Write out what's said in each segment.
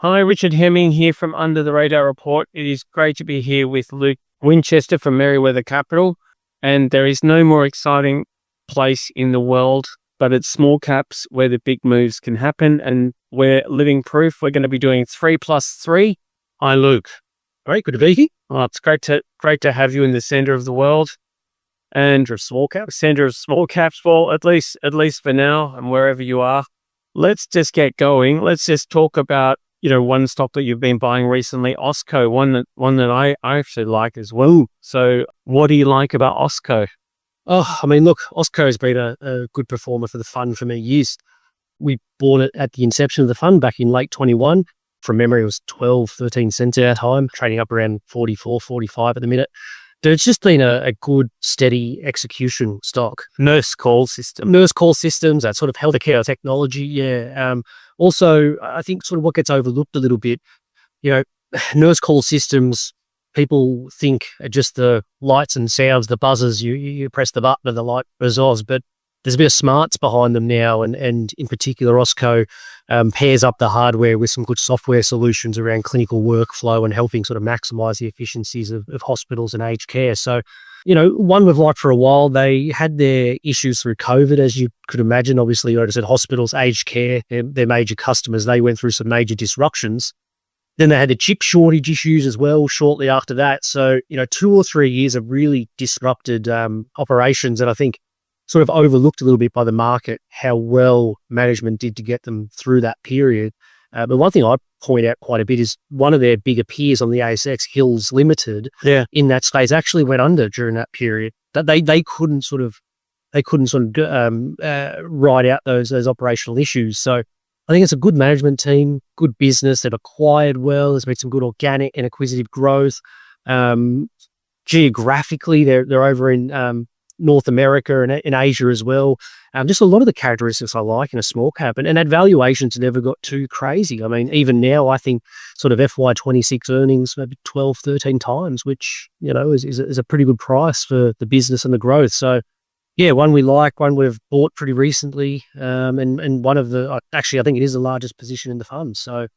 Hi, Richard Hemming here from Under the Radar Report. It is great to be here with Luke Winchester from Merewether Capital. And there is no more exciting place in the world, but it's small caps where the big moves can happen. And we're living proof. We're going to be doing 3+3. Hi, Luke. Great, good to be here. Oh, it's great to have you in the center of the world. And Small caps. center of small caps, well, at least for now, and wherever you are. Let's just get going. Let's just talk about, one stock that you've been buying recently, Austco, one that I actually like as well. So what do you like about Austco? Look, Austco has been a good performer for the fund for many years. We bought it at the inception of the fund back in late 21. From memory, it was 12, 13 cents at that time, trading up around 44, 45 at the minute. But it's just been a good, steady execution stock. Nurse call systems, that sort of healthcare technology. Yeah. Also, I think sort of what gets overlooked a little bit, nurse call systems, people think are just the lights and sounds, the buzzers. You press the button and the light goes off, but there's a bit of smarts behind them now, and in particular, Austco pairs up the hardware with some good software solutions around clinical workflow and helping sort of maximise the efficiencies of hospitals and aged care. So, one we've liked for a while. They had their issues through COVID, as you could imagine. Obviously, like I said, hospitals, aged care, they're major customers. They went through some major disruptions. Then they had the chip shortage issues as well shortly after that. So, 2 or 3 years of really disrupted operations, and I think sort of overlooked a little bit by the market how well management did to get them through that period. But one thing I point out quite a bit is one of their bigger peers on the ASX, Hills Limited, in that space actually went under during that period. That they couldn't sort of ride out those operational issues. So I think it's a good management team, good business. They've acquired well. There's been some good organic and acquisitive growth. Geographically, they're over in North America and in Asia as well. Just a lot of the characteristics I like in a small cap, and that valuations never got too crazy. I mean, even now, I think sort of FY26 earnings, maybe 12, 13 times, which, is a pretty good price for the business and the growth. So yeah, one we like, one we've bought pretty recently, and one of the, actually, I think it is the largest position in the fund. So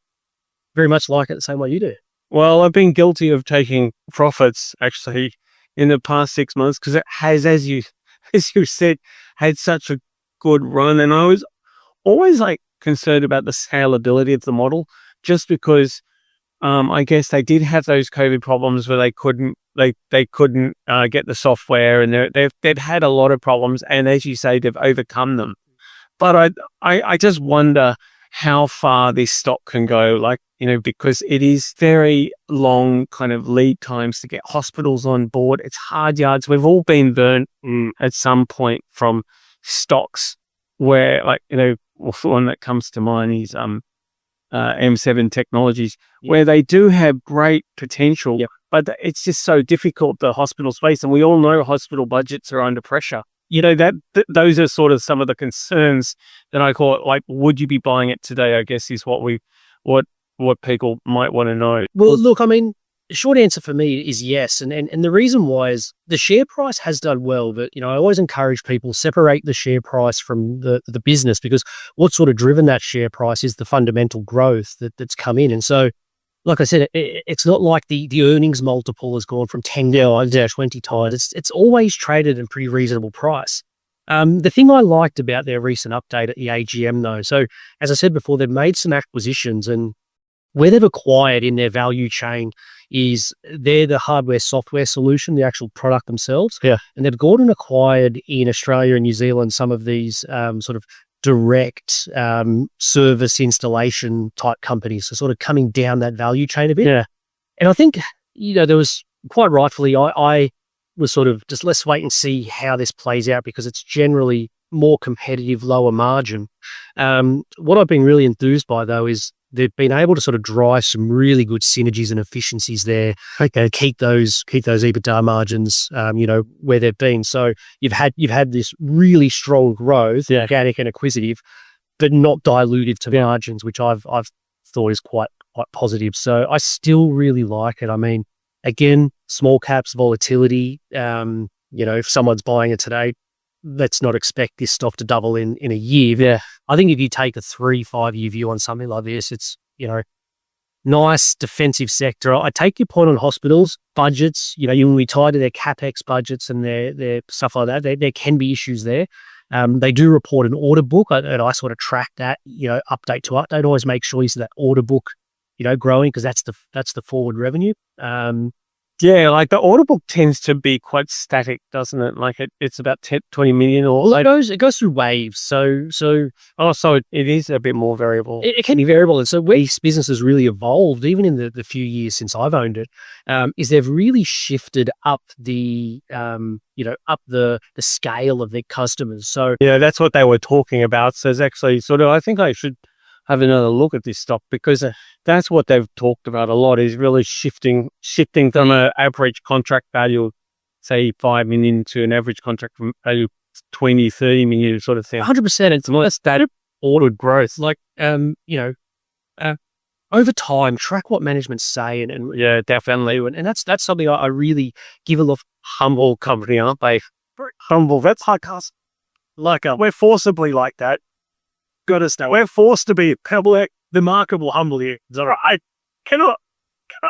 very much like it the same way you do. Well, I've been guilty of taking profits actually in the past 6 months because it has, as you said, had such a good run. And I was always concerned about the scalability of the model, just because I guess they did have those COVID problems where they couldn't get the software, and they've had a lot of problems. And as you say, they've overcome them. But I just wonder how far this stock can go, because it is very long kind of lead times to get hospitals on board. It's hard yards. We've all been burnt at some point from stocks where, one that comes to mind is M7 Technologies, where they do have great potential, but it's just so difficult, the hospital space. And we all know hospital budgets are under pressure. Those are sort of some of the concerns that I call it, would you be buying it today, I guess, is what people might want to know. Well, look, I mean, the short answer for me is yes. And the reason why is the share price has done well, but, I always encourage people separate the share price from the business, because what's sort of driven that share price is the fundamental growth that's come in. And so, like I said, it's not like the earnings multiple has gone from 10 down to 20 times. It's always traded at a pretty reasonable price. The thing I liked about their recent update at the AGM, though, so as I said before, they've made some acquisitions, and where they've acquired in their value chain is they're the hardware software solution, the actual product themselves. Yeah. And they've gone and acquired in Australia and New Zealand some of these sort of direct service installation type companies, so sort of coming down that value chain a bit. Yeah. And I think, there was quite rightfully, I was sort of just, let's wait and see how this plays out, because it's generally more competitive, lower margin. What I've been really enthused by, though, is they've been able to sort of drive some really good synergies and efficiencies there. Okay, keep those EBITDA margins, where they've been. So you've had this really strong growth, organic and acquisitive, but not diluted to margins, which I've thought is quite positive. So I still really like it. I mean, again, small caps, volatility. If someone's buying it today, let's not expect this stock to double in a year. Yeah. I think if you take a 3-5 year view on something like this, it's, nice defensive sector. I take your point on hospitals, budgets, when we tie to their CapEx budgets and their stuff like that, there can be issues there. They do report an order book, and I sort of track that, update to update, always make sure you see that order book, growing, because that's the forward revenue. Yeah, like the order book tends to be quite static, doesn't it? Like it's about 20 million or well, it goes through waves. So it is a bit more variable. It can be variable. And so where this business has really evolved, even in the few years since I've owned it, is they've really shifted up the scale of their customers. So yeah, that's what they were talking about. So it's actually I think I should have another look at this stock, because that's what they've talked about a lot, is really shifting from an average contract value, say 5 million, to an average contract value 20, 30 million sort of thing. 100%. It's less that ordered growth. Like, over time, track what management say, and yeah, definitely. And that's something I really give a lot of. Humble company, aren't they? Very humble. That's like us. We're forcibly like that. Goodness, now we're forced to be public, remarkable, humble here. It's all right. Cannot. As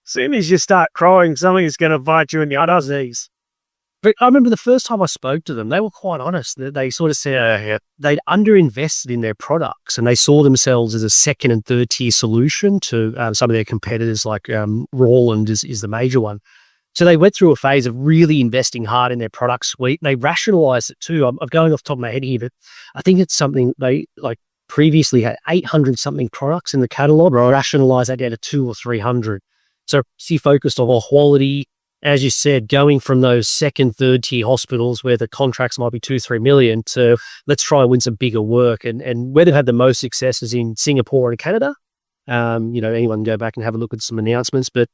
soon as you start crying, something is going to bite you in the knees. But I remember the first time I spoke to them, they were quite honest. They sort of said they'd underinvested in their products, and they saw themselves as a second and third tier solution to some of their competitors, like Roland is the major one. So they went through a phase of really investing hard in their product suite. They rationalized it too. I'm going off the top of my head here, but I think it's something they previously had 800 something products in the catalog, or rationalized that down to 200 or 300. So she focused on quality, as you said, going from those second, third tier hospitals where the contracts might be 2-3 million to let's try and win some bigger work. And where they've had the most success is in Singapore and Canada. Anyone can go back and have a look at some announcements, but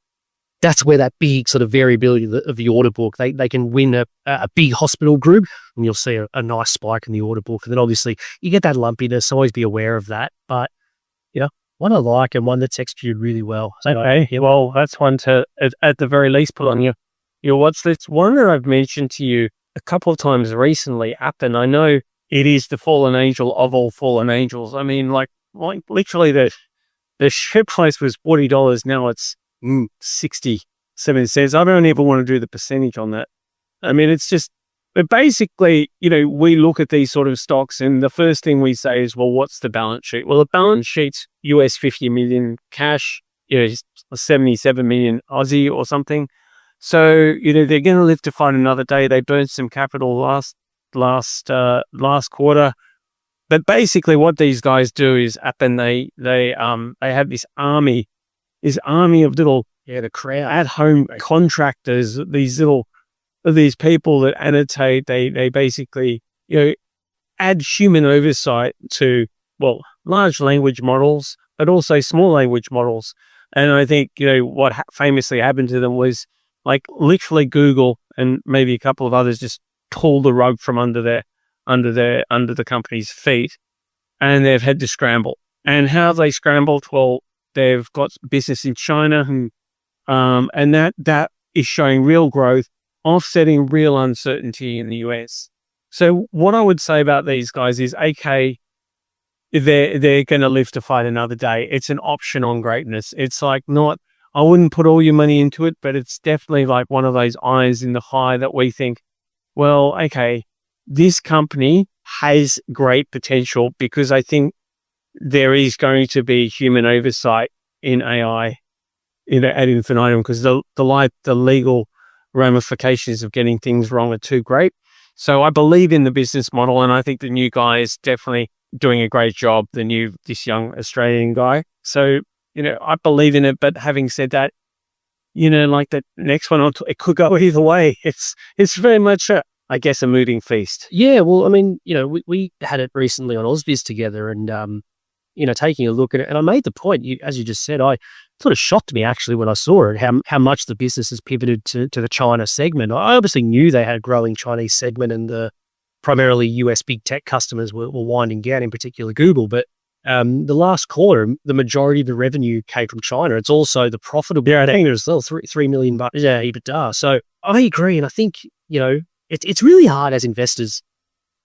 that's where that big sort of variability of the order book, they can win a big hospital group, and you'll see a nice spike in the order book. And then obviously you get that lumpiness, so always be aware of that. But, one I like, and one that's executed really well. Okay, well, that's one to, at the very least, put on your watch list. One that I've mentioned to you a couple of times recently, Appen. I know it is the fallen angel of all fallen angels. I mean, like literally the share price was $40. Now it's 67 cents. I don't ever want to do the percentage on that. I mean, it's just, but basically, we look at these sort of stocks, and the first thing we say is, well, what's the balance sheet? Well, the balance sheet's $50 million cash, 77 million Aussie or something. So, they're going to live to fight another day. They burned some capital last quarter. But basically what these guys do is Appen, they have this army of little the crowd at-home contractors, these people that annotate. They basically add human oversight to large language models, but also small language models. And I think what famously happened to them was literally Google and maybe a couple of others just pulled the rug from under the company's feet, and they've had to scramble. And how have they scrambled? Well, they've got business in China, and that is showing real growth, offsetting real uncertainty in the US. So what I would say about these guys is, okay, they're going to live to fight another day. It's an option on greatness. It's I wouldn't put all your money into it, but it's definitely like one of those irons in the fire that we think, well, okay, this company has great potential, because I think there is going to be human oversight in AI, ad infinitum, because the legal ramifications of getting things wrong are too great. So I believe in the business model, and I think the new guy is definitely doing a great job. This young Australian guy. So I believe in it. But having said that, the next one, it could go either way. It's very much I guess a moving feast. Yeah, well, I mean, we had it recently on Ausbiz together, and taking a look at it, and I made the point, as you just said, I sort of shocked me actually when I saw it, how much the business has pivoted to the China segment. I obviously knew they had a growing Chinese segment, and the primarily US big tech customers were winding down, in particular Google. But the last quarter, the majority of the revenue came from China. It's also the profitable thing as well, $3 million EBITDA. So I agree, and I think it's really hard as investors.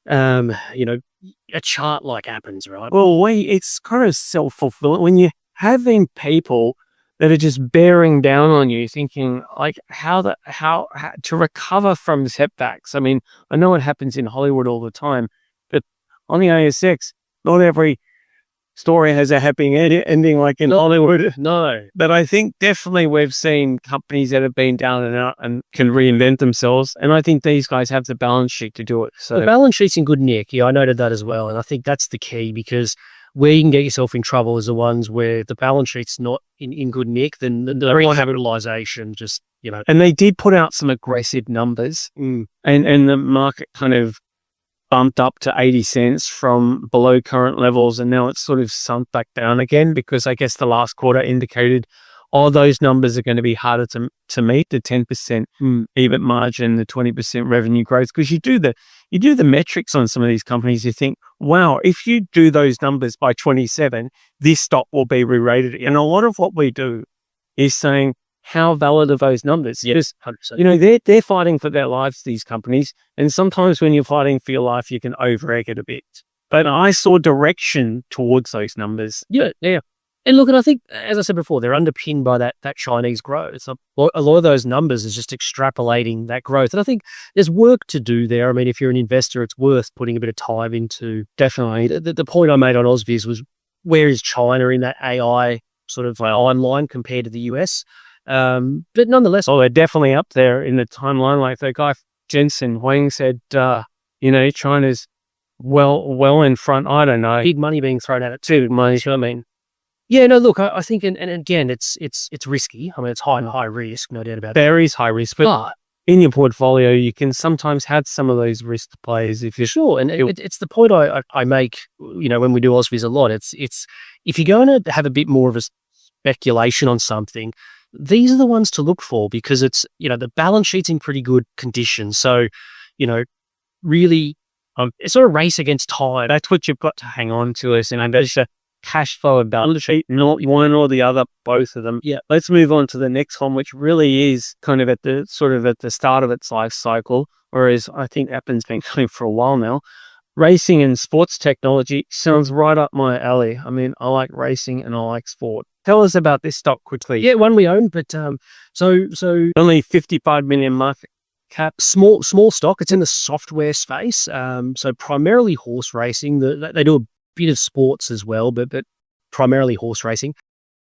A chart like Appens, right? Well, it's kind of self-fulfilling when you have been people that are just bearing down on you, thinking like how to recover from setbacks. I mean, I know it happens in Hollywood all the time, but on the ASX, not every story has a happy ending like in Hollywood. No. But I think definitely we've seen companies that have been down and out and can reinvent themselves. And I think these guys have the balance sheet to do it. So the balance sheet's in good nick. Yeah, I noted that as well. And I think that's the key, because where you can get yourself in trouble is the ones where the balance sheet's not in good nick, then the recapitalization just, And they did put out some aggressive numbers, and the market kind of bumped up to 80 cents from below current levels, and now it's sort of sunk back down again, because I guess the last quarter indicated those numbers are going to be harder to meet, the 10% EBIT margin, the 20% revenue growth, because you do the metrics on some of these companies, you think, wow, if you do those numbers by 27, this stock will be re-rated. And a lot of what we do is saying, how valid are those numbers? Yes, 100%. They're fighting for their lives, these companies. And sometimes when you're fighting for your life, you can over-egg it a bit. But I saw direction towards those numbers. Yeah. And look, and I think, as I said before, they're underpinned by that Chinese growth. So a lot of those numbers is just extrapolating that growth. And I think there's work to do there. I mean, if you're an investor, it's worth putting a bit of time into. Definitely. The point I made on Ausviz was, where is China in that AI sort of timeline compared to the US? But nonetheless, they're definitely up there in the timeline. Like the guy Jensen Huang said, China's well in front. I don't know, big money being thrown at it too. You know what I mean? Yeah, no, look, I think, and again, it's risky. I mean, it's high risk, no doubt about it. There is high risk, but in your portfolio, you can sometimes have some of those risk plays if you're sure. And it's the point I make, when we do Ausviz a lot. It's if you're going to have a bit more of a speculation on something, these are the ones to look for, because it's, the balance sheet's in pretty good condition. So, really, it's sort of race against time. That's what you've got to hang on to, and there's a cash flow and balance sheet, not one or the other, both of them. Yeah. Let's move on to the next one, which really is kind of at the start of its life cycle, whereas I think Appen's been going for a while now. Racing and sports technology sounds right up my alley. I mean, I like racing and I like sport. Tell us about this stock quickly. Yeah, one we own, but so only 55 million market cap. Small stock. It's in the software space. So primarily horse racing. They do a bit of sports as well, but primarily horse racing.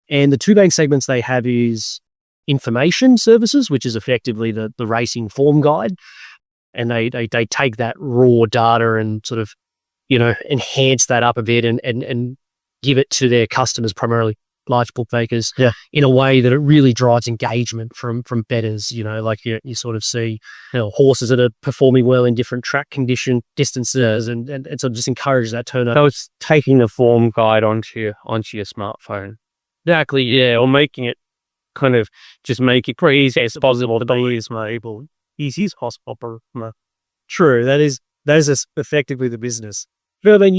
And the two main segments they have is information services, which is effectively the racing form guide. And they take that raw data and sort of, enhance that up a bit and give it to their customers, primarily large bookmakers, in a way that it really drives engagement from bettors. Like you sort of see, horses that are performing well in different track condition distances, and sort of just encourages that turnover. So it's taking the form guide onto your smartphone. Exactly, yeah, or making it kind of just make it pretty easy as possible to use, able. Easy as possible. True, that is effectively the business. Well, then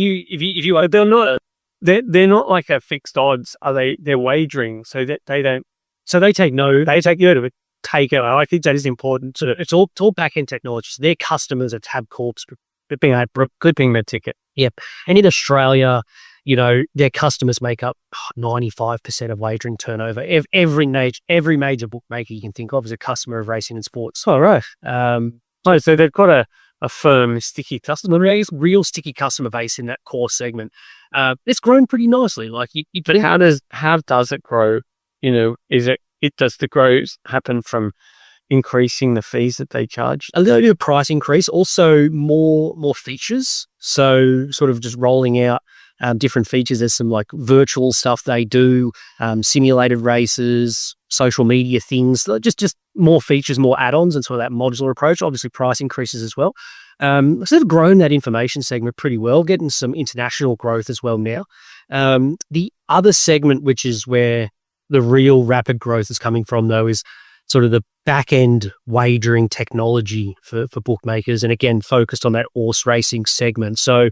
they're not like a fixed odds, are they? They're wagering, so that they don't. So they take take it. I think that is important. So it's all back end technology. So their customers are Tabcorp's clipping their ticket. Yep, and in Australia, their customers make up 95% of wagering turnover. Every major bookmaker you can think of is a customer of racing and sports. Oh, right. So they've got a firm, sticky customer base, real sticky customer base in that core segment. It's grown pretty nicely. But how does it grow? Does the growth happen from increasing the fees that they charge? A little bit of price increase, also more features. So sort of just rolling out different features. There's some like virtual stuff they do, simulated races, social media things, just more features, more add-ons, and sort of that modular approach. Obviously price increases as well. So they've grown that information segment pretty well, getting some international growth as well now. The other segment, which is where the real rapid growth is coming from, though, is sort of the back-end wagering technology for bookmakers, and again, focused on that horse racing segment. So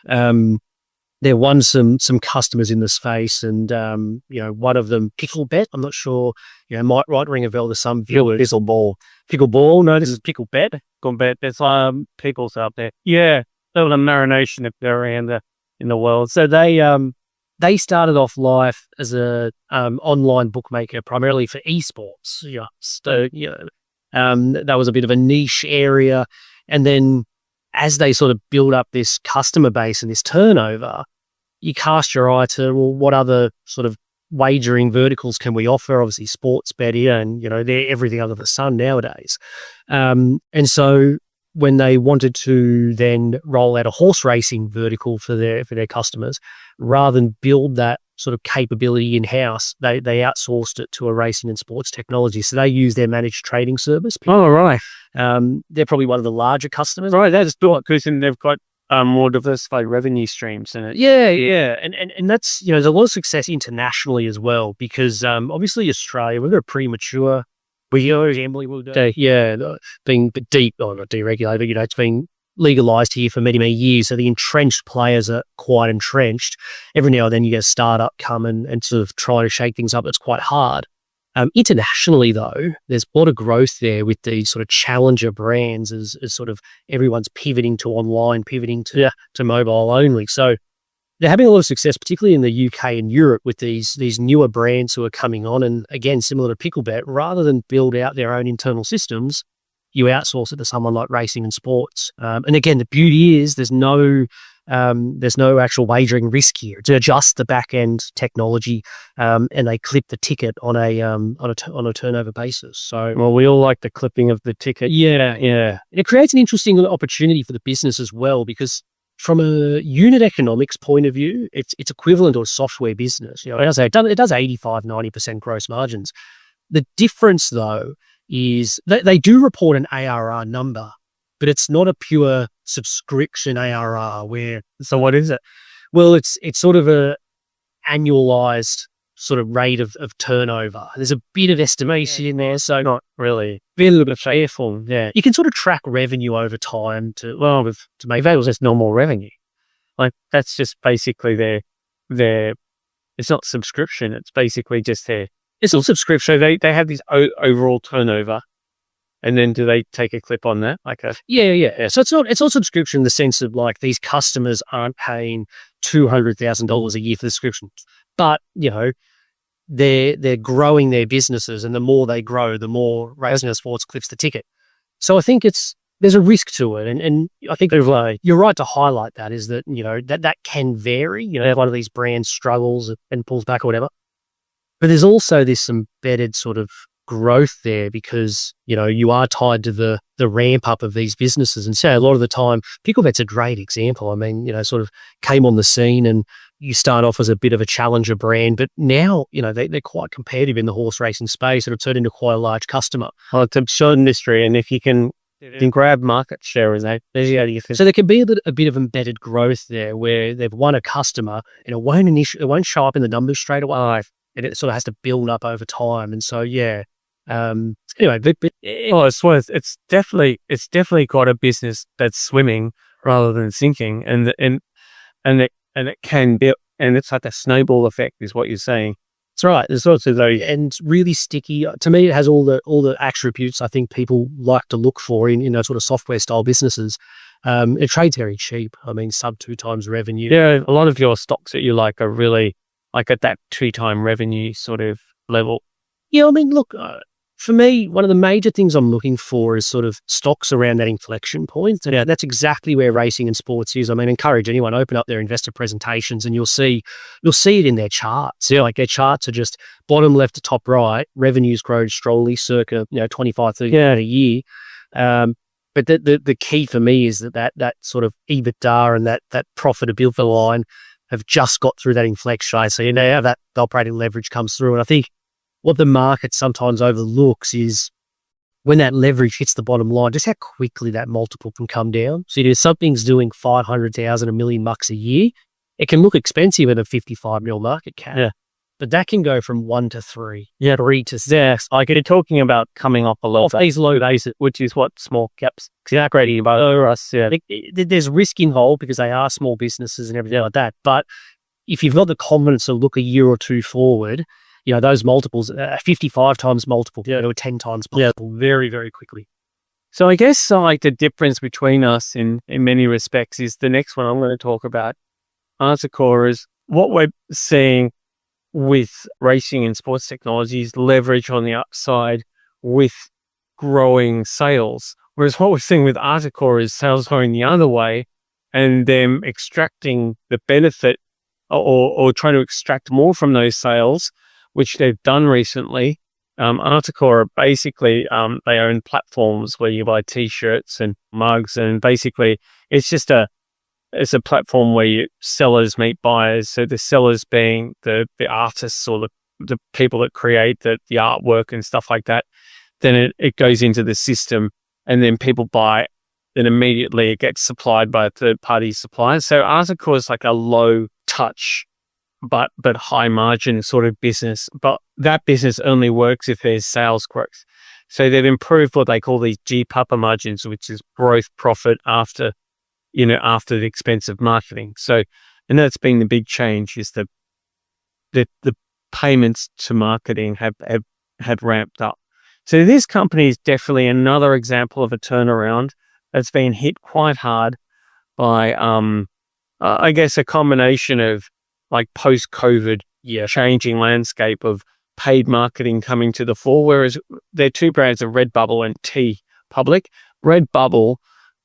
there won some customers in the space, and one of them, Picklebet. I'm not sure, might ring a bell to some viewers. Pickleball. No, this is Picklebet. Picklebet. There's people's out there. Yeah, a little marination if they're in the world. So they they started off life as a online bookmaker, primarily for esports. That was a bit of a niche area. And then as they sort of build up this customer base and this turnover, you cast your eye to, well, what other sort of wagering verticals can we offer? Obviously, sports betting, and they're everything under the sun nowadays. And so when they wanted to then roll out a horse racing vertical for their customers, rather than build that sort of capability in house, they outsourced it to a racing and sports technology. So they use their managed trading service. Oh, right. They're probably one of the larger customers. Right. That's good because they've got more diversified revenue streams in it. Yeah. And that's, there's a lot of success internationally as well, because obviously Australia, we're pretty mature. Being deep, or not deregulated, it's been legalized here for many, many years. So the entrenched players are quite entrenched. Every now and then you get a startup come and sort of try to shake things up. It's quite hard. Internationally, though, there's a lot of growth there with these sort of challenger brands as sort of everyone's pivoting to online, pivoting to mobile only. So they're having a lot of success, particularly in the UK and Europe, with these newer brands who are coming on. And again, similar to Picklebet, rather than build out their own internal systems, you outsource it to someone like racing and sports. And again, the beauty is there's no actual wagering risk here. It's just the back end technology, and they clip the ticket on a turnover basis. So, well, we all like the clipping of the ticket. Yeah. It creates an interesting opportunity for the business as well, because from a unit economics point of view, it's equivalent to a software business. It does 85, 90% gross margins. The difference, though, is they do report an ARR number, but it's not a pure subscription ARR. So what is it? Well, it's sort of a annualized sort of rate of turnover. There's a bit of estimation in there, so Not really. be a little bit careful. Yeah, you can sort of track revenue over time to make That was just normal revenue. Like that's just basically their. It's not subscription. It's basically just their. It's all subscription. So they have this overall turnover, and then do they take a clip on that? Yeah. So it's not subscription in the sense of like these customers aren't paying $200,000 a year for the subscription, but they're growing their businesses, and the more they grow, the more Racing and Sports clips the ticket. So I think there's a risk to it, and I think you're right to highlight that, is that that can vary. If one of these brands struggles and pulls back or whatever, but there's also this embedded sort of growth there, because you are tied to the ramp up of these businesses. And so a lot of the time, Picklebet's a great example. I mean, sort of came on the scene, and you start off as a bit of a challenger brand, but now they're quite competitive in the horse racing space, and have turned into quite a large customer. Well, it's a short industry, and if you can grab market share, so there can be a bit of embedded growth there, where they've won a customer, and it won't show up in the numbers straight away, and it sort of has to build up over time. And so anyway, it's definitely got a business that's swimming rather than sinking, and it can be, and it's like a snowball effect, is what you're saying. That's right. There's also and really sticky. To me, it has all the attributes I think people like to look for in sort of software style businesses. It trades very cheap. I mean, sub 2 times revenue. Yeah, a lot of your stocks that you like are really like at that 2-time revenue sort of level. Yeah, I mean, look, for me, one of the major things I'm looking for is sort of stocks around that inflection point. And that's exactly where racing and sports is. I mean, encourage anyone, open up their investor presentations, and you'll see it in their charts. Like their charts are just bottom left to top right. Revenues grow strongly, circa 25-30% a year. But the key for me is that sort of EBITDA and that profitability line have just got through that inflection. So that the operating leverage comes through, and I think what the market sometimes overlooks is when that leverage hits the bottom line, just how quickly that multiple can come down. So if something's doing 500,000, $1 million a year, it can look expensive at a 55 mil market cap. Yeah. But that can go from 1 to 3. Yeah. 3 to 6. Like you're talking about coming off a lot of these low bases, which is what small caps exactly about us. Yeah. There's risk involved because they are small businesses and everything like that. But if you've got the confidence to look a year or two forward, those multiples, 55 times multiple, or 10 times multiple, very, very quickly. So I guess like the difference between us in many respects is the next one I'm going to talk about. Articore is what we're seeing with racing and sports technologies, leverage on the upside with growing sales. Whereas what we're seeing with Articore is sales going the other way and them extracting the benefit or trying to extract more from those sales, which they've done recently. Articore basically, they own platforms where you buy t-shirts and mugs, and basically it's a platform where sellers meet buyers. So the sellers being the artists or the people that create the artwork and stuff like that. Then it goes into the system, and then people buy, then immediately it gets supplied by a third-party supplier. So Articore is like a low touch, but high margin sort of business. But that business only works if there's sales growth. So they've improved what they call these GPAPA margins, which is growth profit after the expense of marketing. So, and that's been the big change, is the payments to marketing have ramped up. So this company is definitely another example of a turnaround that's been hit quite hard by, I guess, a combination of like post-COVID changing landscape of paid marketing coming to the fore, whereas their two brands are Redbubble and TeePublic. Redbubble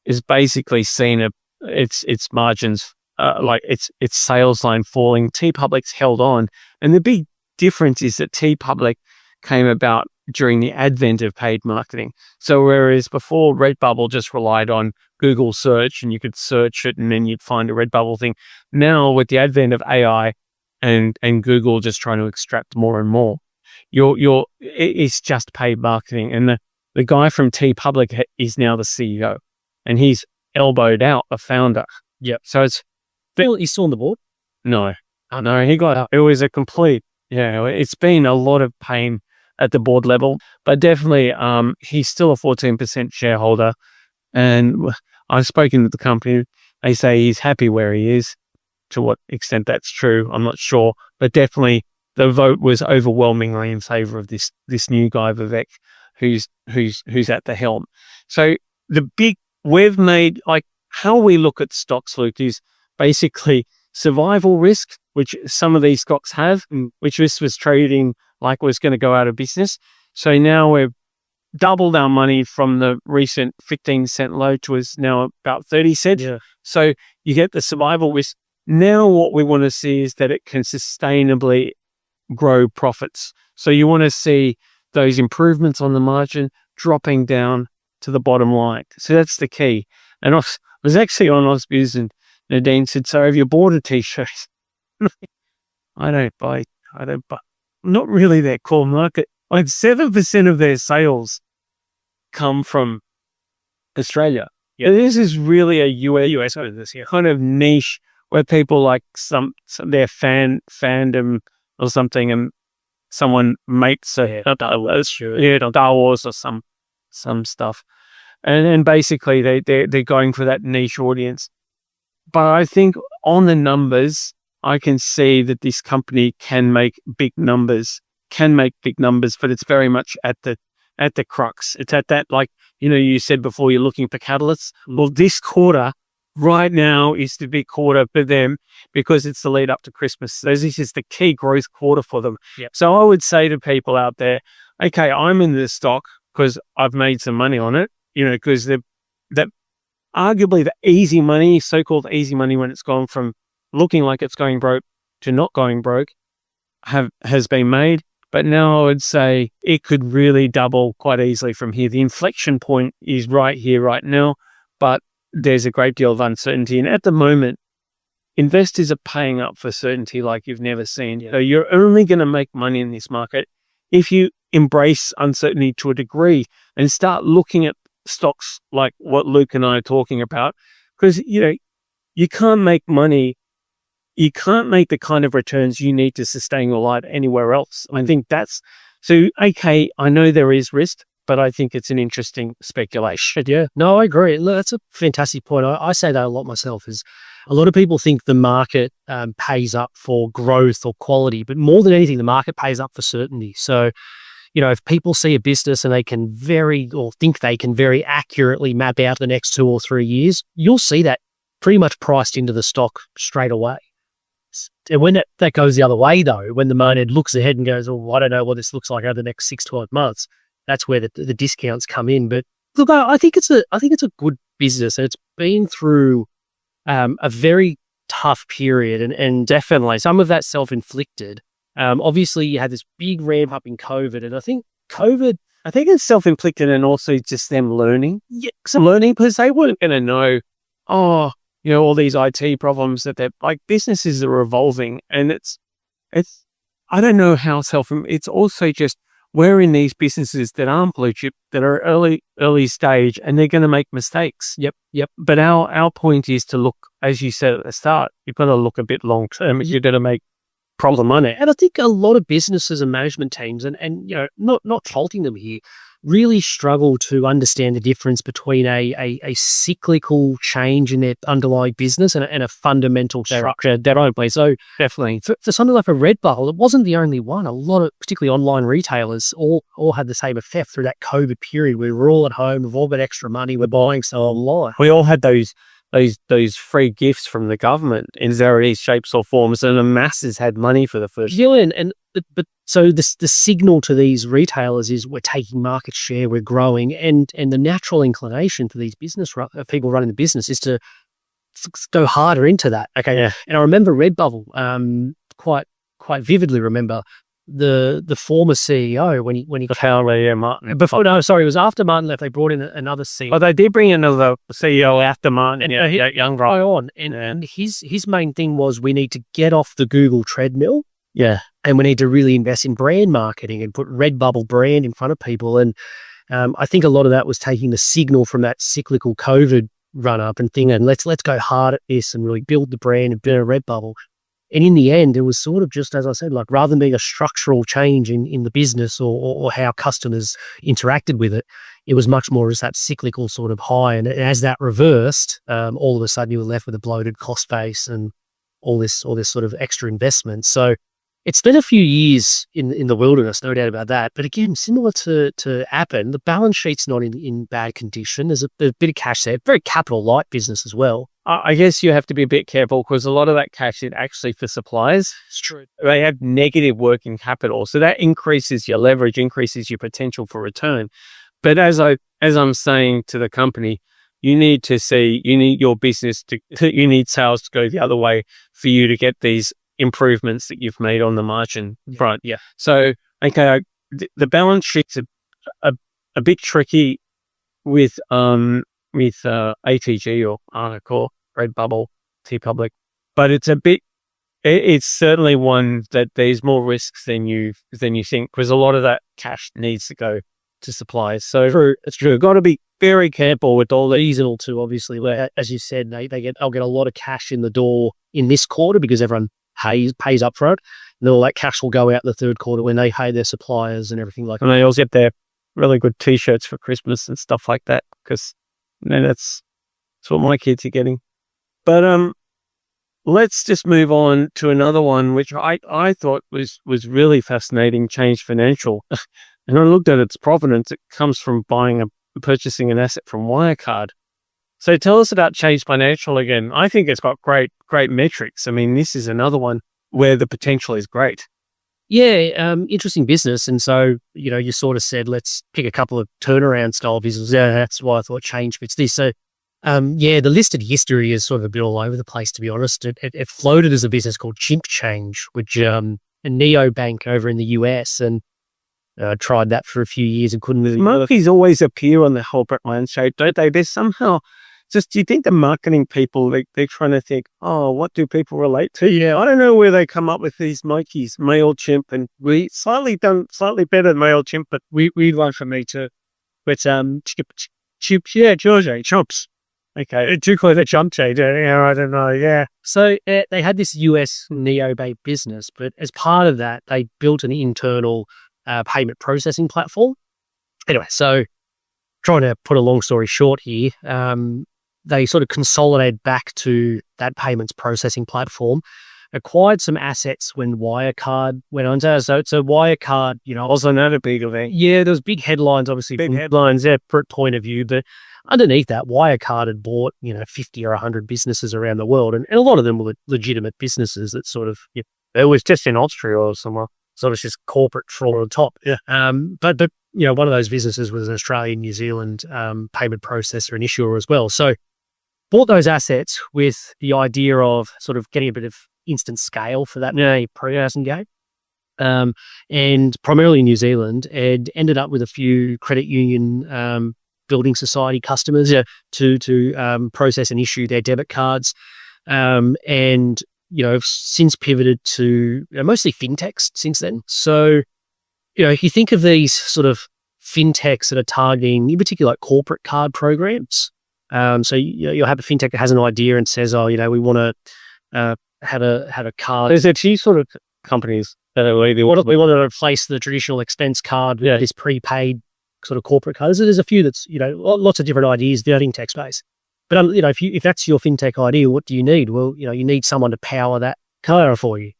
is basically seen its margins, like its sales line falling. TeePublic's held on, and the big difference is that TeePublic came about during the advent of paid marketing. So whereas before Redbubble just relied on Google search and you could search it and then you'd find a Redbubble thing, now with the advent of AI and Google just trying to extract more and more, it's just paid marketing. And the guy from TeePublic is now the CEO, and he's elbowed out the founder. Yep. So it's He's still on the board? no, he got out. It was a complete, it's been a lot of pain at the board level, but definitely he's still a 14% shareholder. And I've spoken to the company. They say he's happy where he is. To what extent that's true, I'm not sure, but definitely the vote was overwhelmingly in favor of this new guy, Vivek, who's at the helm. So we've made, like, how we look at stocks, Luke, is basically survival risk, which some of these stocks have, which this was trading like was going to go out of business. So now we've doubled our money from the recent 15-cent low to is now about 30 cents. Yeah. So you get the survival risk. Now what we want to see is that it can sustainably grow profits. So you want to see those improvements on the margin dropping down to the bottom line. So that's the key. And I was actually on Ausbiz, and Nadine said, "So have you bought a t-shirt?" I don't buy, not really their core market. Like 7% of their sales come from Australia. Yeah. This is really a US business here, kind of niche, where people like their fandom or something, and someone makes Star Wars or some stuff, and basically they're going for that niche audience. But I think on the numbers, I can see that this company can make big numbers, but it's very much at the crux. It's at that, like, you said before, you're looking for catalysts. Well, this quarter right now is the big quarter for them because it's the lead up to Christmas. So this is the key growth quarter for them. Yep. So I would say to people out there, okay, I'm in this stock because I've made some money on it, because that arguably the easy money, so-called easy money, when it's gone from looking like it's going broke to not going broke, has been made. But now I would say it could really double quite easily from here. The inflection point is right here, right now, but there's a great deal of uncertainty. And at the moment, investors are paying up for certainty like you've never seen. So you're only going to make money in this market if you embrace uncertainty to a degree and start looking at stocks like what Luke and I are talking about. Because, you can't make money. You can't make the kind of returns you need to sustain your life anywhere else. I think that's so. Okay, I know there is risk, but I think it's an interesting speculation. Yeah, no, I agree. Look, that's a fantastic point. I say that a lot myself. Is a lot of people think the market pays up for growth or quality, but more than anything, the market pays up for certainty. So, if people see a business and they can think they can very accurately map out the next 2 or 3 years, you'll see that pretty much priced into the stock straight away. And when that goes the other way, though, when the market looks ahead and goes, oh, I don't know what this looks like over the next 6-12 months, that's where the discounts come in. But look, I think it's a good business, and it's been through a very tough period, and definitely some of that self-inflicted. Obviously, you had this big ramp up in COVID, and I think it's self-inflicted, and also just them learning. Yeah, Learning, because they weren't going to know, all these IT problems that they're like, businesses are evolving, and it's, I don't know how it's also just, we're in these businesses that aren't blue chip, that are early stage, and they're going to make mistakes. Yep. But our point is to look, as you said at the start, you've got to look a bit long term if you're going to make proper money. And I think a lot of businesses and management teams, and not faulting them here, really struggle to understand the difference between a cyclical change in their underlying business and a fundamental structure. So Definitely. For something like a Redbubble, it wasn't the only one. A lot of, particularly online retailers, all had the same effect through that COVID period. We were all at home, we've all got extra money, we're buying so online. We all had those free gifts from the government in various shapes or forms, and the masses had money for the first. Yeah, but so the signal to these retailers is we're taking market share, we're growing, and the natural inclination for these people running the business is to go harder into that. Okay, yeah. And I remember Redbubble, quite vividly remember the former CEO when he got Martin. It was after Martin left. They brought in another CEO. Oh, they did bring another CEO after Martin. Young guy on, and his main thing was, we need to get off the Google treadmill. Yeah, and we need to really invest in brand marketing and put Redbubble brand in front of people. And I think a lot of that was taking the signal from that cyclical COVID run up and thinking, let's go hard at this and really build the brand and build a Redbubble. And in the end, it was sort of just, as I said, like, rather than being a structural change in the business or how customers interacted with it, it was much more as that cyclical sort of high. And as that reversed, all of a sudden you were left with a bloated cost base and all this sort of extra investment. So it's been a few years in the wilderness, no doubt about that. But again, similar to Appen, the balance sheet's not in bad condition. There's a bit of cash there, very capital light business as well. I guess you have to be a bit careful, because a lot of that cash is actually for suppliers. It's true. They have negative working capital, so that increases your leverage, increases your potential for return. But as I'm saying to the company, you need your business you need sales to go the other way for you to get these improvements that you've made on the margin front. Yeah. So, okay, the balance sheet's a bit tricky with ATG or Articore, Redbubble, TeePublic, but it's certainly one that there's more risks than you think, because a lot of that cash needs to go to suppliers. So it's true. Got to be very careful with all the seasonal too, obviously, where, as you said, I'll get a lot of cash in the door in this quarter because everyone pays up front, and then all that cash will go out in the third quarter when they pay their suppliers and everything like that. And they also get their really good T-shirts for Christmas and stuff like that, because that's what my kids are getting. But let's just move on to another one, which I thought was really fascinating, Change Financial. And I looked at its provenance. It comes from purchasing an asset from Wirecard. So tell us about Change Financial again. I think it's got great metrics. I mean, this is another one where the potential is great. Yeah, interesting business. And so, you sort of said, let's pick a couple of turnaround style businesses. Yeah, that's why I thought Change fits this. So, the listed history is sort of a bit all over the place, to be honest. It floated as a business called Chimp Change, which a neobank over in the US, and tried that for a few years and couldn't really. Monkeys always appear on the corporate landscape, don't they? There's somehow just, do you think the marketing people, they're trying to think, oh, what do people relate to? Yeah, I don't know where they come up with these monkeys, MailChimp, and we slightly better than MailChimp, but we one for me too. But Chomps. Okay, do call it a jump change. Yeah, I don't know. Yeah. So they had this US neobank business, but as part of that, they built an internal payment processing platform. Anyway, so trying to put a long story short here, they sort of consolidated back to that payments processing platform. acquired some assets when Wirecard went under. So Wirecard, Also another big event. yeah, there was big headlines, obviously, Big from headlines. their point of view, but underneath that, Wirecard had bought, 50 or 100 businesses around the world, and a lot of them were legitimate businesses that sort of, It was just in Austria or somewhere. sort of just corporate fraud on top. Yeah. But one of those businesses was an Australian, New Zealand payment processor and issuer as well. So bought those assets with the idea of sort of getting a bit of instant scale for that processing game. And primarily in New Zealand, and ended up with a few credit union building society customers to process and issue their debit cards. And since pivoted to mostly fintechs since then. So, if you think of these sort of fintechs that are targeting, in particular, like corporate card programs. So you'll have a fintech that has an idea and says, we want to have a card. There's actually sort of companies that are we want to replace the traditional expense card with this prepaid sort of corporate card. There's a few that's, lots of different ideas, the fintech space. But, if that's your fintech idea, what do you need? Well, you need someone to power that card for you.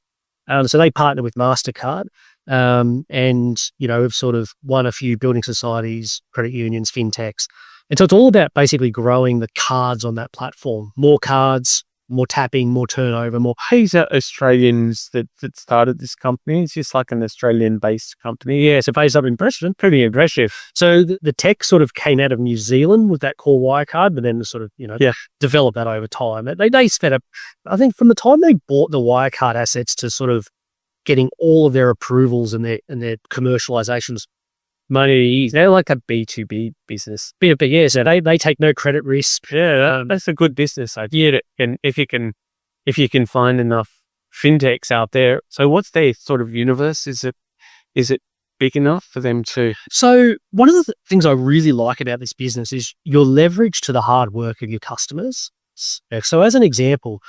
So they partner with MasterCard and, have sort of won a few building societies, credit unions, fintechs. And so it's all about basically growing the cards on that platform. More cards, more tapping, more turnover, more. Hazer Australians that started this company. It's just like an Australian-based company. Yeah, so based up in Preston. Pretty aggressive. So the tech sort of came out of New Zealand with that core Wirecard, but then sort of, developed that over time. They spent I think from the time they bought the Wirecard assets to sort of getting all of their approvals and their commercializations. Money, they're like a B2B business. B2B, yeah. So they take no credit risk. Yeah, that's a good business idea. And if you can find enough fintechs out there, so what's their sort of universe? Is it big enough for them to? So one of the things I really like about this business is your leverage to the hard work of your customers. So as an example,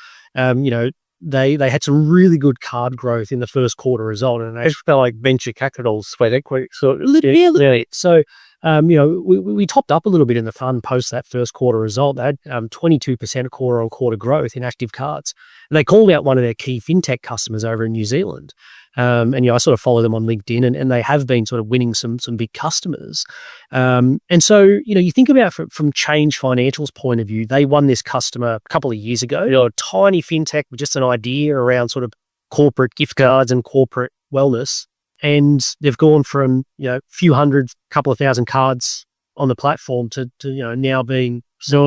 they had some really good card growth in the first quarter result, and they felt like venture capital sweat equity. So a little bit. So, we topped up a little bit in the fund post that first quarter result. They had 22% quarter-on-quarter growth in active cards, and they called out one of their key fintech customers over in New Zealand. And I sort of follow them on LinkedIn, and they have been sort of winning some big customers. And so, you think about from Change Financial's point of view, they won this customer a couple of years ago. A tiny fintech with just an idea around sort of corporate gift cards and corporate wellness. And they've gone from, few hundred, couple of thousand cards on the platform to now being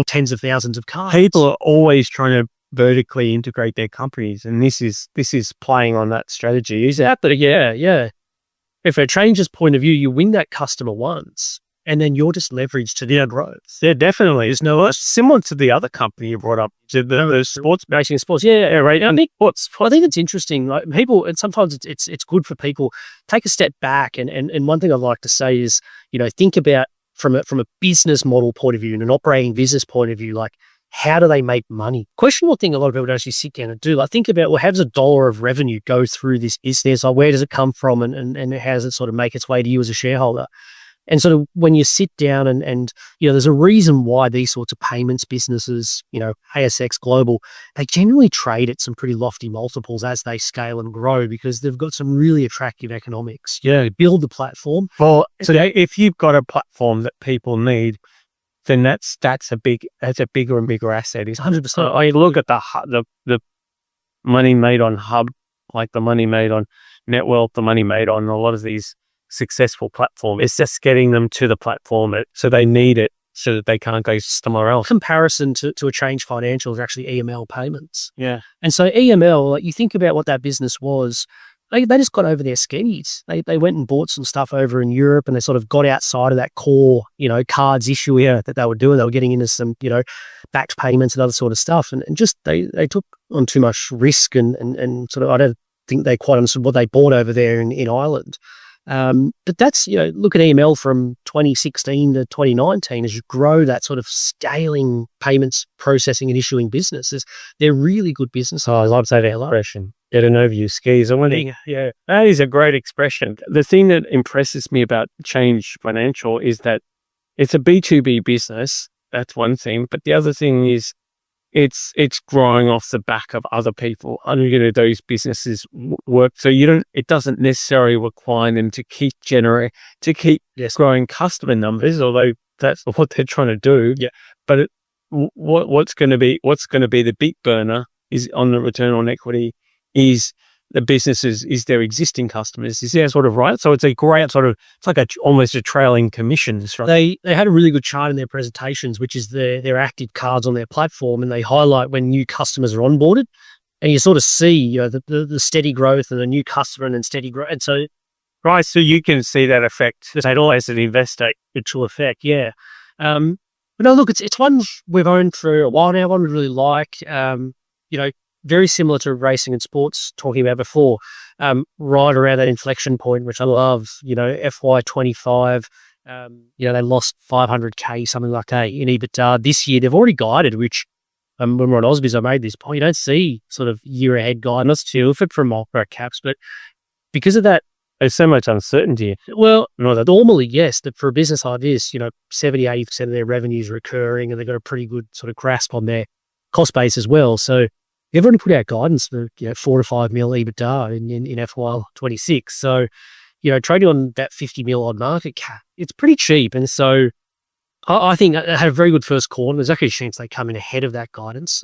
tens of thousands of cards. People are always trying to vertically integrate their companies, and this is playing on that strategy. Exactly. Yeah. If a Change's point of view, you win that customer once, and then you're just leveraged to their growth. Yeah, definitely. It's similar to the other company you brought up, the sports racing sports. Yeah, right. I think it's interesting. Like people, and sometimes it's good for people take a step back. And one thing I'd like to say is, think about from a business model point of view and an operating business point of view, like, how do they make money? Questionable thing a lot of people don't actually sit down and do. Like, think about, how does $1 of revenue go through this business? Like, where does it come from, and how does it sort of make its way to you as a shareholder? And sort of when you sit down and there's a reason why these sorts of payments businesses, ASX Global, they generally trade at some pretty lofty multiples as they scale and grow because they've got some really attractive economics. Build the platform. Well, so if you've got a platform that people need, then that's a bigger and bigger asset. It's 100%. I look at the money made on Hub, like the money made on Netwealth, the money made on a lot of these successful platforms. It's just getting them to the platform, so they need it so that they can't go somewhere else. Comparison to a Change Financial is actually EML payments. Yeah, and so EML, like, you think about what that business was. They just got over their skis. They went and bought some stuff over in Europe, and they sort of got outside of that core, cards issuer that they were doing. They were getting into some, backed payments and other sort of stuff. And just they took on too much risk and sort of, I don't think they quite understood what they bought over there in Ireland. But that's, look at EML from 2016 to 2019 as you grow that sort of scaling payments, processing and issuing businesses. They're really good businesses. I love that expression. Get an overview skis. Yeah, that is a great expression. The thing that impresses me about Change Financial is that it's a B2B business. That's one thing. But the other thing is it's growing off the back of other people. Those businesses work. So it doesn't necessarily require them to keep Yes. growing customer numbers, although that's what they're trying to do. Yeah. But what's going to be the big burner is on the return on equity is the businesses, is their existing customers. Is that sort of right? So it's a great sort of, it's like almost a trailing commission structure. They had a really good chart in their presentations, which is their active cards on their platform, and they highlight when new customers are onboarded, and you sort of see the steady growth and a new customer and then steady growth. And so, right, so you can see that effect as an investor. virtual effect, yeah. But no, look, it's one we've owned for a while now. One we really like. Very similar to racing and sports, talking about before, right around that inflection point, which I love, FY25, they lost 500K, something like that in EBITDA this year. They've already guided, which when we're on Ausbiz, I made this point, you don't see sort of year ahead guidance to it from micro caps, but because of that, there's so much uncertainty. well, normally, yes, that for a business like this, 70, 80% of their revenue is recurring, and they've got a pretty good sort of grasp on their cost base as well. So they've already put out guidance for 4 to 5 mil EBITDA in FY26. So, trading on that 50 mil odd market cap, it's pretty cheap. And so I think it had a very good first quarter. There's actually a chance they come in ahead of that guidance.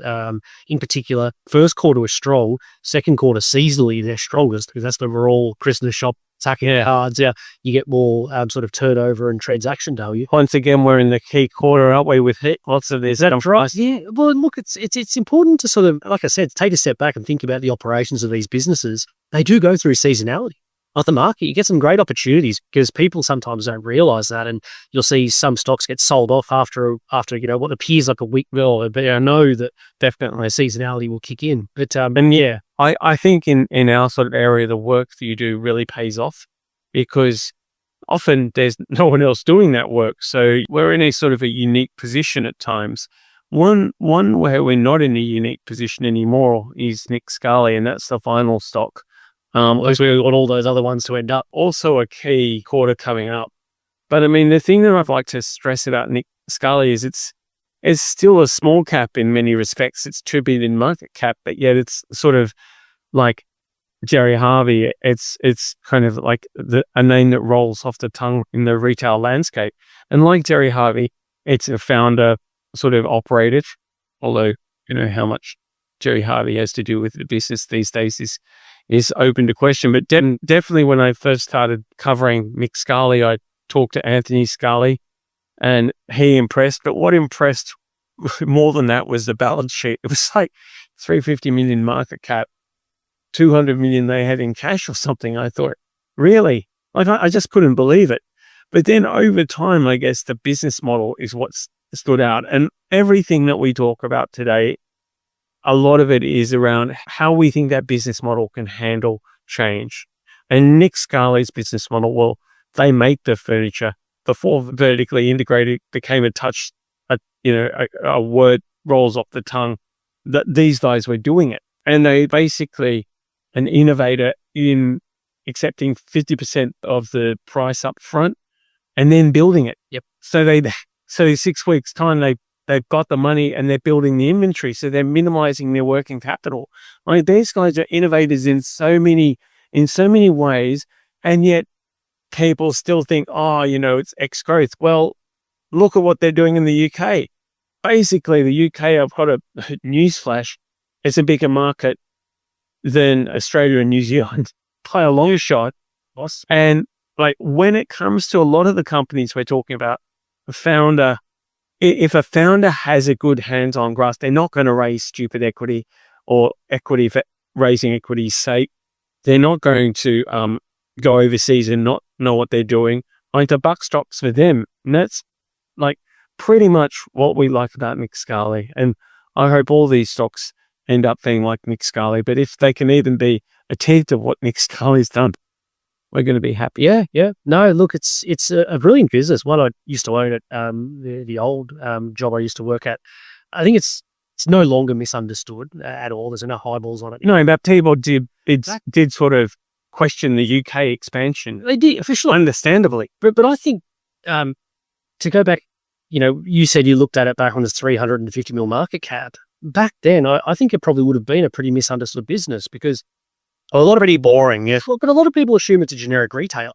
In particular, first quarter was strong. Second quarter, seasonally, they're strongest because that's when we're all Christmas shop tucking our cards. Yeah, you get more sort of turnover and transaction value. Once again, we're in the key quarter, aren't we? With lots of this. That's right. Yeah. Well, look, it's important to sort of, like I said, take a step back and think about the operations of these businesses. They do go through seasonality. Like the market, you get some great opportunities because people sometimes don't realize that, and you'll see some stocks get sold off after what appears like a weak bill. But I know that definitely seasonality will kick in. But I think in our sort of area, the work that you do really pays off because often there's no one else doing that work. So we're in a sort of a unique position at times. One where we're not in a unique position anymore is Scali, and that's the final stock. As we got all those other ones to end up. Also a key quarter coming up. But I mean, the thing that I'd like to stress about Scali is it's still a small cap in many respects. It's 2 billion market cap, but yet it's sort of like Jerry Harvey. It's kind of like a name that rolls off the tongue in the retail landscape. And like Jerry Harvey, it's a founder sort of operated, although how much Jerry Harvey has to do with the business these days is open to question. But definitely when I first started covering Scali, I talked to Anthony Scali and he impressed. But what impressed more than that was the balance sheet. It was like 350 million market cap, 200 million they had in cash or something. I thought, really? Like I just couldn't believe it. But then over time, I guess the business model is what stood out. And everything that we talk about today, a lot of it is around how we think that business model can handle change. And Scali's business model, well, they make the furniture. Before vertically integrated became a word rolls off the tongue, that these guys were doing it. And they basically an innovator in accepting 50% of the price up front and then building it. Yep. So 6 weeks time, they've got the money and they're building the inventory. So they're minimizing their working capital. Like these guys are innovators in so many ways. And yet people still think, it's X growth. Well, look at what they're doing in the UK. Basically, the UK, I've got a newsflash. It's a bigger market than Australia and New Zealand by a long shot. And like when it comes to a lot of the companies we're talking about, if a founder has a good hands-on grasp, they're not going to raise stupid equity or equity for raising equity's sake. They're not going to go overseas and not know what they're doing. Like the buck stops for them. And that's like pretty much what we like about Scali. And I hope all these stocks end up being like Scali. But if they can even be a tenth of what Scali's done, we're going to be happy. Yeah. No, look, it's a brilliant business. One I used to own at the old job I used to work at. I think it's no longer misunderstood at all. There's enough eyeballs on it. No, but people did sort of question the UK expansion. They did, officially, understandably. But I think to go back, you said you looked at it back on the 350 mil market cap. back then, I think it probably would have been a pretty misunderstood business because a lot of Pretty boring, yeah. but a lot of people assume it's a generic retailer.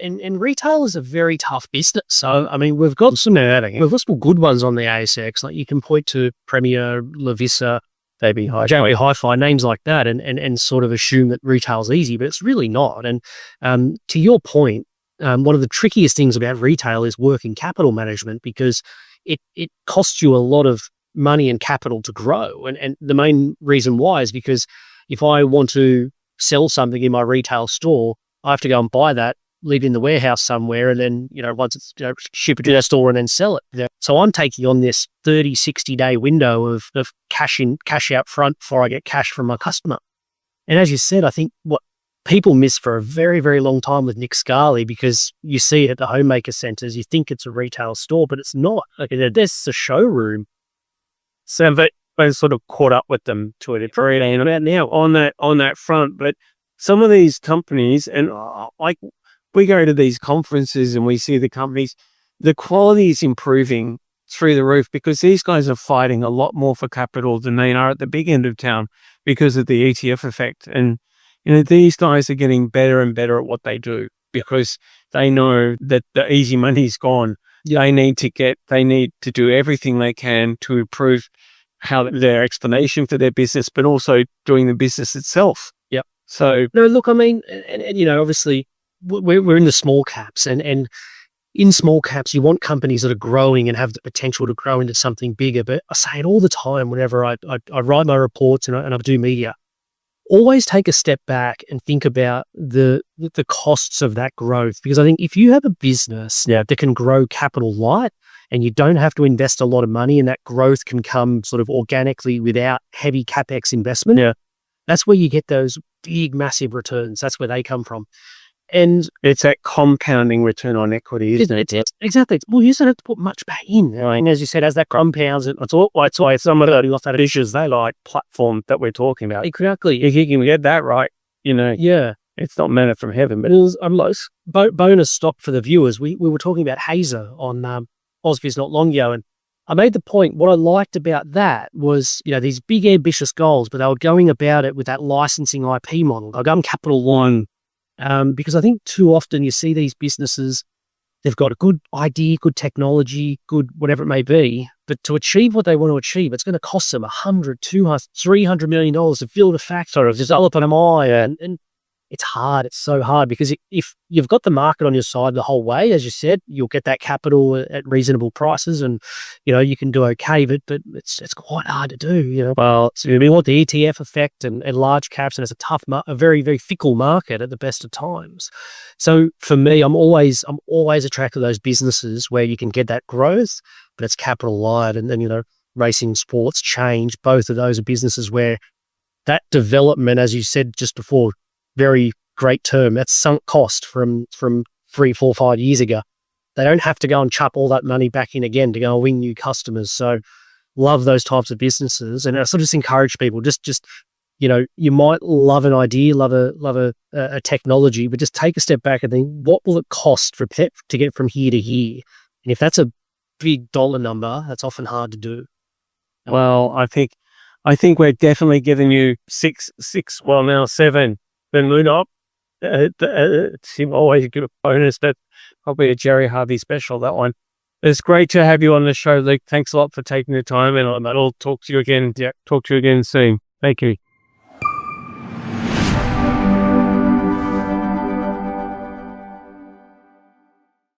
And retail is a very tough business. So, I mean, we've got some good ones on the ASX. Like you can point to Premier, Lavissa, maybe generally Hi-Fi, names like that, and sort of assume that retail's easy, but it's really not. And to your point, one of the trickiest things about retail is working capital management because it costs you a lot of money and capital to grow. And the main reason why is because if I want to sell something in my retail store, I have to go and buy that, leave it in the warehouse somewhere, and then, once it's, ship it to the store and then sell it. Yeah. So I'm taking on this 30, 60-day window of cash out front before I get cash from my customer. And as you said, I think what people miss for a very, very long time with Nick Scali, because you see it at the homemaker centres, you think it's a retail store, but it's not. Like, there's a showroom. So I sort of caught up with them to a degree now on that front. But some of these companies, and like we go to these conferences and we see the companies, the quality is improving through the roof because these guys are fighting a lot more for capital than they are at the big end of town because of the ETF effect. And these guys are getting better and better at what they do because they know that the easy money's gone. They need to do everything they can to improve how their explanation for their business, but also doing the business itself. Yep. So no, look, I mean, and obviously we're in the small caps, and in small caps, you want companies that are growing and have the potential to grow into something bigger. But I say it all the time whenever I write my reports and I do media. Always take a step back and think about the costs of that growth. Because I think if you have a business that can grow capital light and you don't have to invest a lot of money and that growth can come sort of organically without heavy CapEx investment, that's where you get those big, massive returns. That's where they come from. And it's that compounding return on equity, isn't it? Exactly. Well, you don't have to put much back in. And as you said, as that compounds, it's why some of the dishes, they like platform that we're talking about. Exactly. If you can get that right, yeah, it's not manna from heaven. But it was bonus stock for the viewers. We were talking about Hazer on Ausbiz not long ago, and I made the point, what I liked about that was, these big ambitious goals, but they were going about it with that licensing IP model. They're going capital one. Because I think too often you see these businesses, they've got a good idea, good technology, good whatever it may be, but to achieve what they want to achieve, it's going to cost them $100, $200, $300 million to build a factory, to develop an MI, and it's hard. It's so hard because if you've got the market on your side the whole way, as you said, you'll get that capital at reasonable prices, and you can do okay. But it's quite hard to do. Well, so we want the ETF effect and large caps, and it's a very, very fickle market at the best of times. So for me, I'm always attracted to those businesses where you can get that growth, but it's capital light. And then racing, sports, change. Both of those are businesses where that development, as you said just before, very great term, that's sunk cost from 3, 4, 5 years ago. They don't have to go and chuck all that money back in again to go and win new customers. So love those types of businesses. And I sort of just encourage people, just you might love an idea, love a technology, but just take a step back and think, what will it cost to get from here to here? And if that's a big dollar number, that's often hard to do. Well, I think we're definitely giving you 6, well now 7. Then Moon up. It's always give a bonus. That's probably a Jerry Harvey special, that one. It's great to have you on the show, Luke. Thanks a lot for taking the time, and I'll talk to you again. Yeah, talk to you again soon. Thank you.